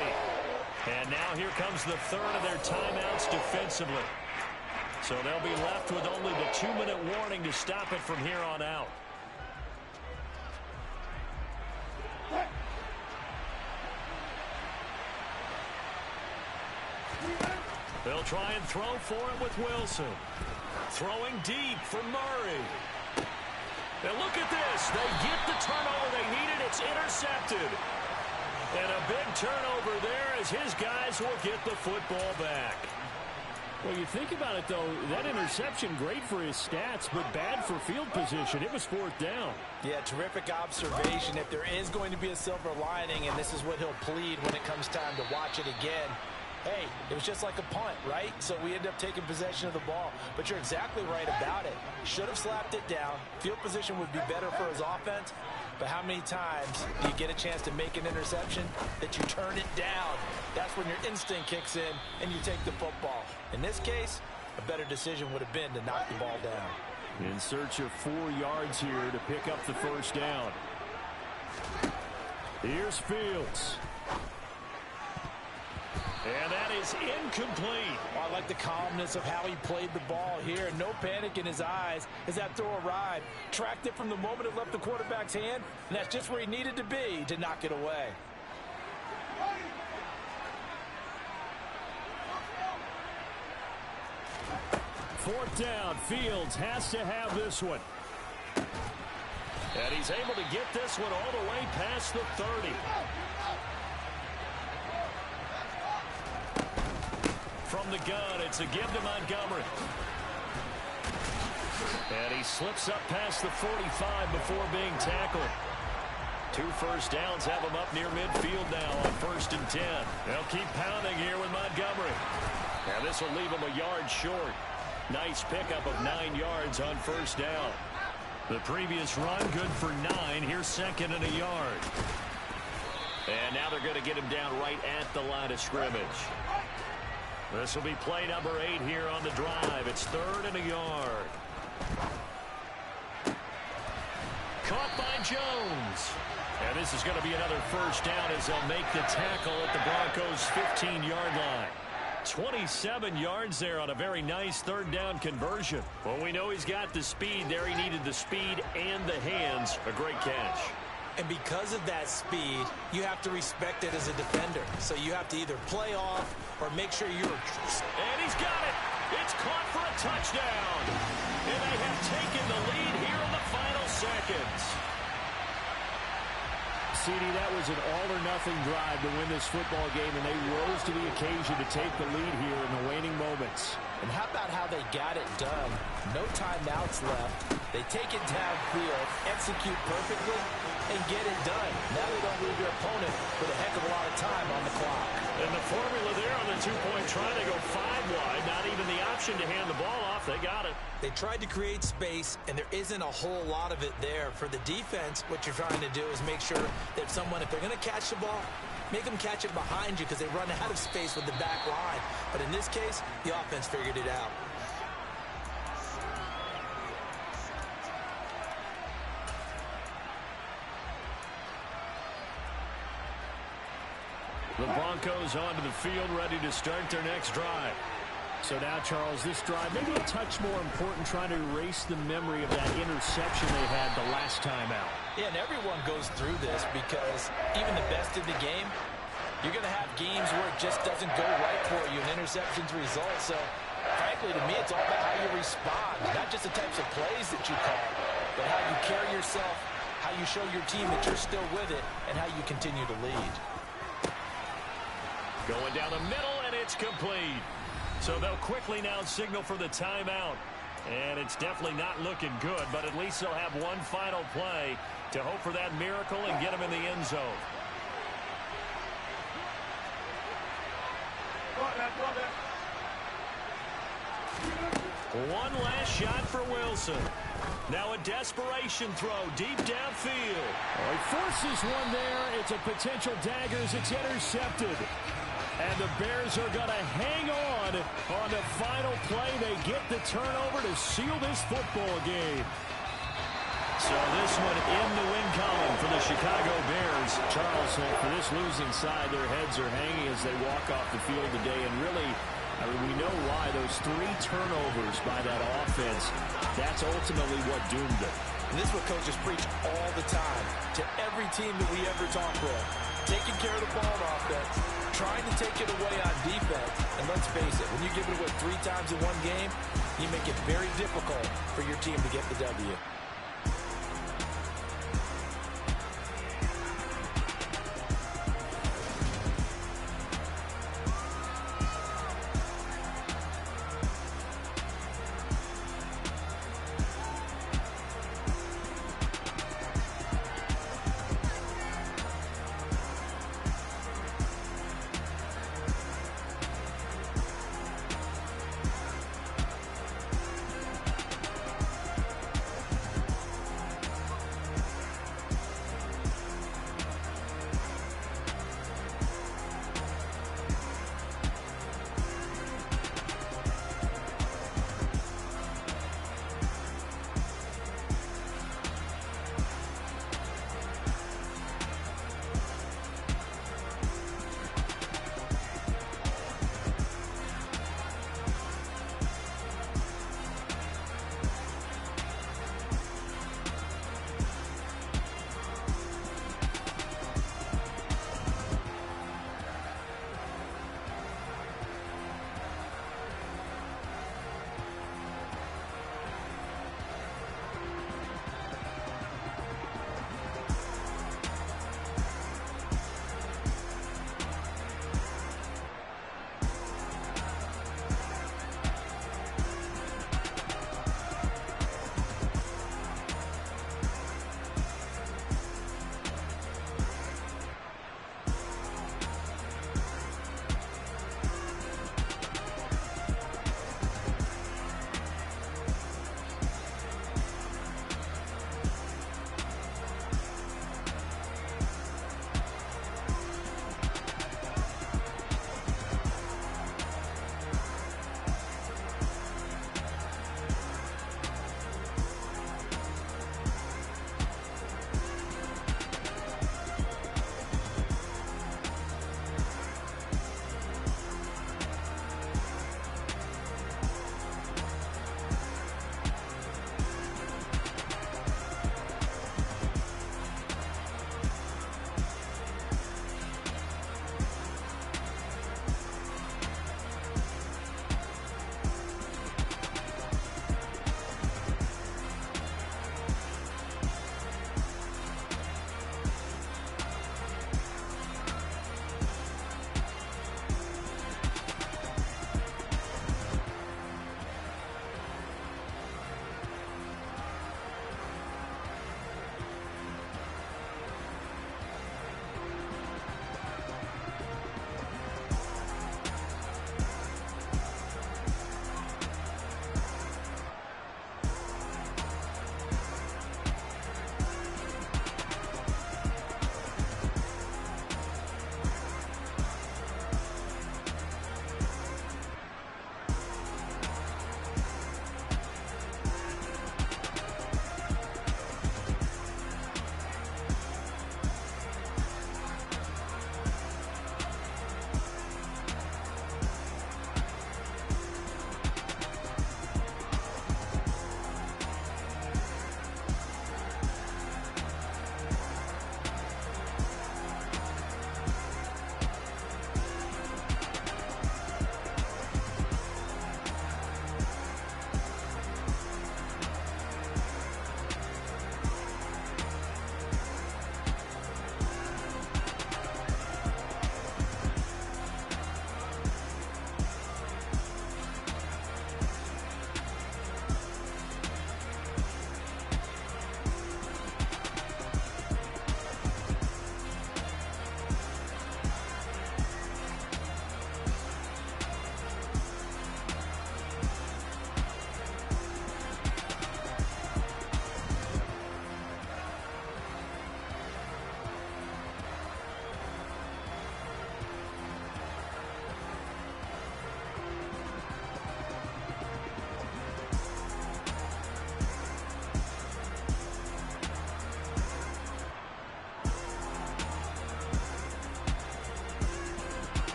And now here comes the third of their timeouts defensively. So they'll be left with only the 2-minute warning to stop it from here on out. They'll try and throw for it with Wilson. Throwing deep for Murray. And look at this. They get the turnover they needed. It's intercepted. And a big turnover there as his guys will get the football back. Well, you think about it, though, that interception, great for his stats, but bad for field position. It was 4th down. Yeah, terrific observation. If there is going to be a silver lining, and this is what he'll plead when it comes time to watch it again, hey, it was just like a punt, right? So we end up taking possession of the ball. But you're exactly right about it. Should have slapped it down. Field position would be better for his offense. But how many times do you get a chance to make an interception that you turn it down? That's when your instinct kicks in and you take the football. In this case, a better decision would have been to knock the ball down. In search of 4 yards here to pick up the first down. Here's Fields. And that is incomplete. I like the calmness of how he played the ball here. No panic in his eyes as that throw arrived. Tracked it from the moment it left the quarterback's hand, and that's just where he needed to be to knock it away. Fourth down. Fields has to have this one. And he's able to get this one all the way past the 30. From the gun, it's a give to Montgomery. And he slips up past the 45 before being tackled. 2 first downs have him up near midfield now on 1st and 10. They'll keep pounding here with Montgomery. Now this will leave him a yard short. Nice pickup of 9 yards on 1st down. The previous run good for 9. Here's 2nd and a yard. And now they're going to get him down right at the line of scrimmage. This will be play number 8 here on the drive. It's 3rd and a yard. Caught by Jones. And this is going to be another first down as they'll make the tackle at the Broncos' 15-yard line. 27 yards there on a very nice 3rd down conversion. Well, we know he's got the speed there. He needed the speed and the hands. A great catch. And because of that speed, you have to respect it as a defender. So you have to either play off or make sure you're... And he's got it. It's caught for a touchdown. And they have taken the lead here in the final seconds. CD, that was an all-or-nothing drive to win this football game, and they rose to the occasion to take the lead here in the waning moments. And how about how they got it done? No timeouts left. They take it downfield, execute perfectly, and get it done. Now they don't leave their opponent with a heck of a lot of time on the clock. And the formula there on the 2-point try, they go 5 wide. Not even the option to hand the ball off. They got it. They tried to create space, and there isn't a whole lot of it there. For the defense, what you're trying to do is make sure that someone, if they're going to catch the ball, make them catch it behind you because they run out of space with the back line. But in this case, the offense figured it out. The Broncos onto the field, ready to start their next drive. So now, Charles, this drive maybe a touch more important, trying to erase the memory of that interception they had the last time out. Yeah, and everyone goes through this because even the best in the game, you're going to have games where it just doesn't go right for you, and interceptions result. So, frankly, to me, it's all about how you respond, not just the types of plays that you call, but how you carry yourself, how you show your team that you're still with it, and how you continue to lead. Going down the middle, and it's complete. So they'll quickly now signal for the timeout. And it's definitely not looking good, but at least they'll have one final play to hope for that miracle and get them in the end zone. One last shot for Wilson. Now a desperation throw deep downfield. He forces one there. It's a potential dagger as it's intercepted. And the Bears are going to hang on the final play. They get the turnover to seal this football game. So this one in the win column for the Chicago Bears. Charles, for this losing side, their heads are hanging as they walk off the field today. And really, I mean, we know why. Those 3 turnovers by that offense, that's ultimately what doomed them. And this is what coaches preach all the time to every team that we ever talk with. Taking care of the ball on offense, trying to take it away on defense. And let's face it, when you give it away 3 times in one game, you make it very difficult for your team to get the W.